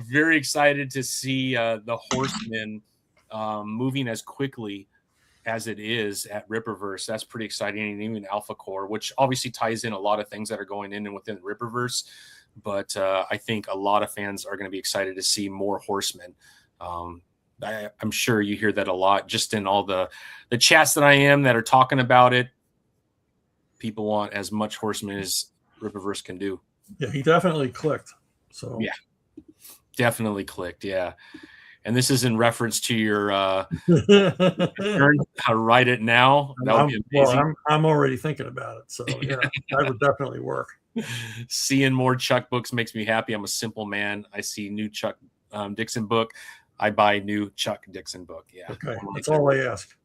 Speaker 1: Very excited to see the Horseman moving as quickly as it is at Ripperverse. That's pretty exciting. And even Alpha Core, which obviously ties in a lot of things that are going in and within Ripperverse. But I think a lot of fans are going to be excited to see more Horsemen. I'm sure you hear that a lot just in all the chats that I am that are talking about it. People want as much Horseman as Ripperverse can do.
Speaker 2: Yeah, he definitely clicked. So
Speaker 1: yeah, definitely clicked. Yeah. And this is in reference to your turn to write it now. That would be amazing.
Speaker 2: Well, I'm already thinking about it. So yeah, that would definitely work.
Speaker 1: Seeing more Chuck books makes me happy. I'm a simple man. I see new Chuck Dixon book, I buy new Chuck Dixon book. Yeah.
Speaker 2: Okay. That's all I ask.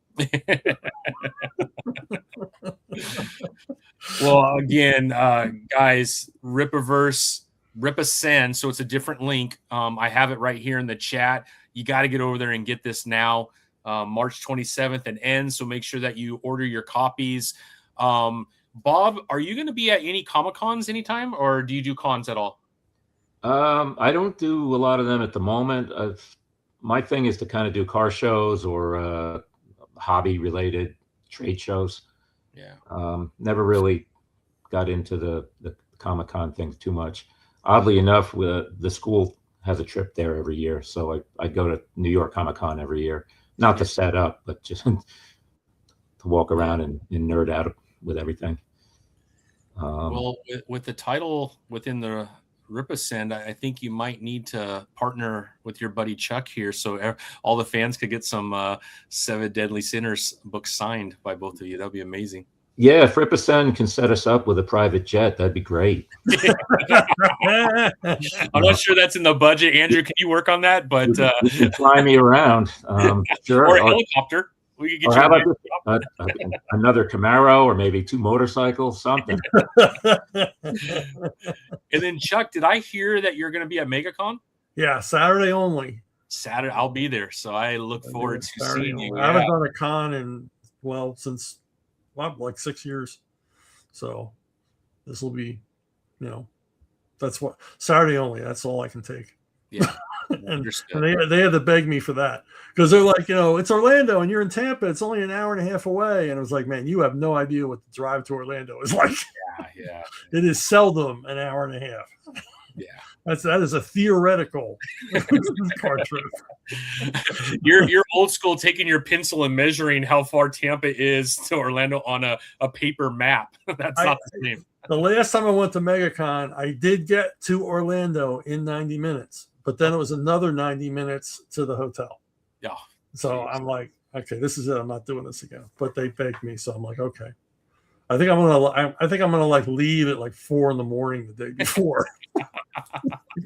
Speaker 1: Well, again, guys, Ripperverse, Ripasend. So it's a different link. I have it right here in the chat. You got to get over there and get this now. March 27th and ends. So make sure that you order your copies. Bob, are you going to be at any Comic-Cons anytime, or do you do cons at all?
Speaker 3: I don't do a lot of them at the moment. My thing is to kind of do car shows or hobby related trade shows.
Speaker 1: Yeah.
Speaker 3: Never really got into the Comic-Con things too much. Oddly enough, the school has a trip there every year. So I go to New York Comic-Con every year, not to set up, but just to walk around and nerd out with everything.
Speaker 1: Well, with the title within the Ripasend, I think you might need to partner with your buddy Chuck here, so all the fans could get some 7 Deadly Sinners books signed by both of you. That'd be amazing.
Speaker 3: Yeah, if Ripasend can set us up with a private jet, that'd be great.
Speaker 1: I'm not sure that's in the budget. Andrew, can you work on that? But
Speaker 3: you can fly me around. Sure.
Speaker 1: Or a helicopter. We could get
Speaker 3: you how about another Camaro or maybe 2 motorcycles, something.
Speaker 1: And then, Chuck, did I hear that you're going to be at MegaCon?
Speaker 2: Yeah, Saturday only.
Speaker 1: Saturday, I'll be there. So I look forward to seeing you.
Speaker 2: I haven't done a con in, since like 6 years. So this will be, that's what Saturday only. That's all I can take.
Speaker 1: Yeah.
Speaker 2: and they had to beg me for that because they're like, it's Orlando and you're in Tampa. It's only an hour and a half away. And I was like, man, you have no idea what the drive to Orlando is like.
Speaker 1: Yeah.
Speaker 2: It is seldom an hour and a half.
Speaker 1: Yeah.
Speaker 2: That is a theoretical cartridge.
Speaker 1: You're old school, taking your pencil and measuring how far Tampa is to Orlando on a paper map. That's not the same.
Speaker 2: The last time I went to MegaCon, I did get to Orlando in 90 minutes, but then it was another 90 minutes to the hotel.
Speaker 1: Yeah.
Speaker 2: So I'm like, okay, this is it. I'm not doing this again. But they begged me, so I'm like, okay. I think I'm gonna like leave at like 4 a.m. the day before.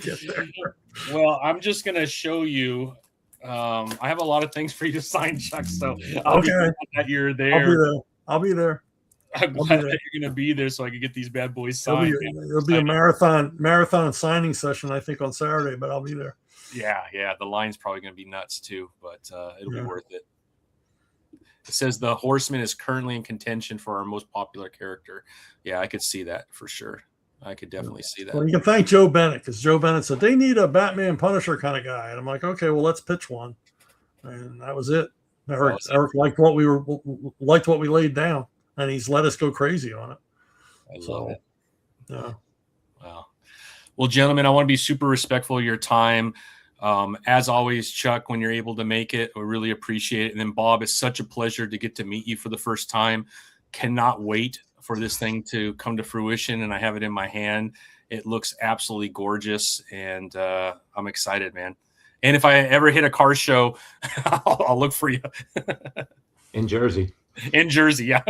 Speaker 2: Get there.
Speaker 1: Well, I'm just gonna show you. I have a lot of things for you to sign, Chuck. So I'll be glad that you're there.
Speaker 2: I'll be there.
Speaker 1: I'm glad that you're gonna be there, so I can get these bad boys signed.
Speaker 2: It'll be a marathon signing session, I think, on Saturday, but I'll be there.
Speaker 1: Yeah. The line's probably gonna be nuts too, but it'll be worth it. It says the Horseman is currently in contention for our most popular character. Yeah, I could see that for sure. I could definitely see that.
Speaker 2: Well, you can thank Joe Bennett, because Joe Bennett said they need a Batman Punisher kind of guy, and I'm like, okay, well, let's pitch one, and that was it. Eric liked what we laid down, and he's let us go crazy on it.
Speaker 1: I love it.
Speaker 2: Yeah.
Speaker 1: Wow. Well, gentlemen, I want to be super respectful of your time. As always, Chuck, when you're able to make it, we really appreciate it. And then Bob, it's such a pleasure to get to meet you for the first time. Cannot wait for this thing to come to fruition, and I have it in my hand. It looks absolutely gorgeous, and I'm excited, man. And if I ever hit a car show, I'll look for you.
Speaker 3: In Jersey.
Speaker 1: In Jersey, yeah.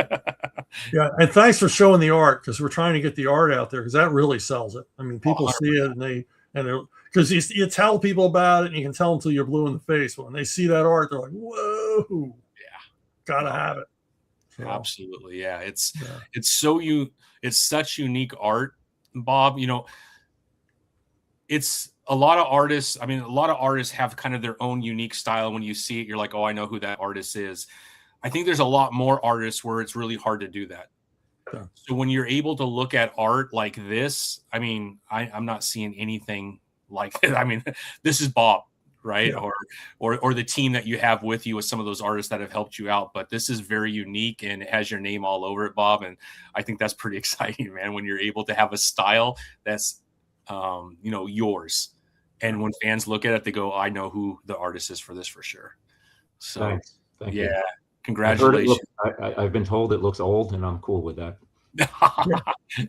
Speaker 2: Yeah, and thanks for showing the art, because we're trying to get the art out there, because that really sells it. I mean, people see it, and because you tell people about it, and you can tell them until you're blue in the face. But when they see that art, they're like, "Whoa, yeah, gotta have it." So,
Speaker 1: absolutely, yeah. It's such unique art, Bob. You know, it's a lot of artists. I mean, a lot of artists have kind of their own unique style. When you see it, you're like, "Oh, I know who that artist is." I think there's a lot more artists where it's really hard to do that. Yeah. So when you're able to look at art like this, I mean, I'm not seeing anything like it. I mean, this is Bob, right? Yeah. Or the team that you have with you with some of those artists that have helped you out. But this is very unique, and it has your name all over it, Bob. And I think that's pretty exciting, man, when you're able to have a style that's, yours. And when fans look at it, they go, I know who the artist is for this for sure. So,
Speaker 3: thanks. Thank you.
Speaker 1: Congratulations.
Speaker 3: I've been told it looks old, and I'm cool with that.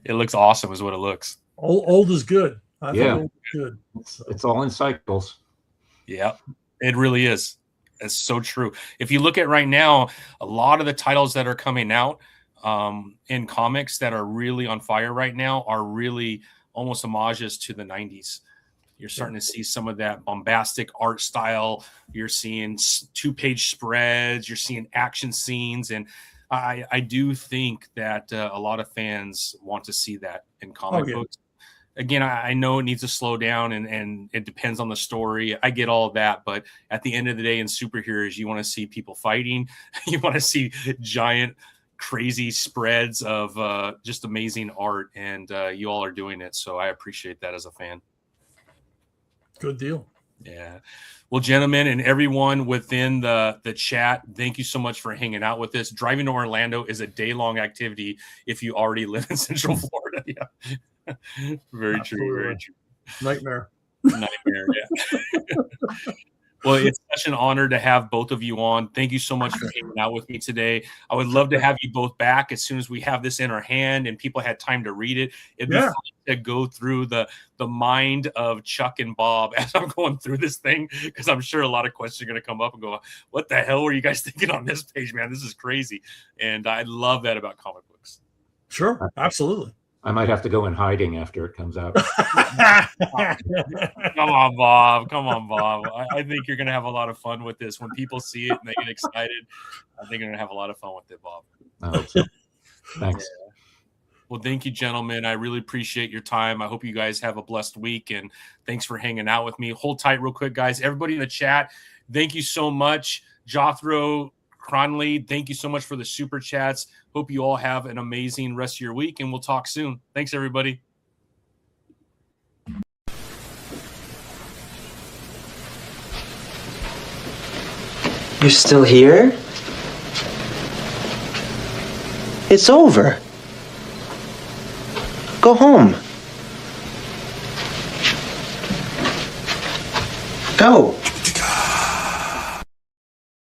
Speaker 1: It looks awesome is what it looks.
Speaker 2: Old is good. I think old is good.
Speaker 3: It's all in cycles.
Speaker 1: Yeah, it really is. It's so true. If you look at right now, a lot of the titles that are coming out in comics that are really on fire right now are really almost homages to the 90s. You're starting to see some of that bombastic art style. You're seeing 2-page spreads. You're seeing action scenes. And I do think that a lot of fans want to see that in comic books. Again, I know it needs to slow down, and it depends on the story. I get all of that. But at the end of the day, in superheroes, you want to see people fighting. You want to see giant, crazy spreads of just amazing art. And you all are doing it. So I appreciate that as a fan.
Speaker 2: Good deal.
Speaker 1: Yeah. Well, gentlemen, and everyone within the chat, thank you so much for hanging out with us. Driving to Orlando is a day-long activity if you already live in Central Florida. Yeah. Very true. Very true.
Speaker 2: Nightmare.
Speaker 1: Yeah. Well, it's such an honor to have both of you on. Thank you so much for hanging out with me today. I would love to have you both back as soon as we have this in our hand and people had time to read it. It'd be fun to go through the mind of Chuck and Bob as I'm going through this thing, because I'm sure a lot of questions are going to come up and go, what the hell were you guys thinking on this page, man? This is crazy. And I love that about comic books.
Speaker 2: Sure, absolutely.
Speaker 3: I might have to go in hiding after it comes out.
Speaker 1: Come on, Bob. I think you're going to have a lot of fun with this. When people see it and they get excited, I think you're going to have a lot of fun with it, Bob.
Speaker 3: I hope so. Thanks.
Speaker 1: Yeah. Well, thank you, gentlemen. I really appreciate your time. I hope you guys have a blessed week, and thanks for hanging out with me. Hold tight real quick, guys. Everybody in the chat, thank you so much. Jothro Cronley, thank you so much for the super chats. Hope you all have an amazing rest of your week, and we'll talk soon. Thanks, everybody.
Speaker 5: You're still here? It's over. Go home. Go.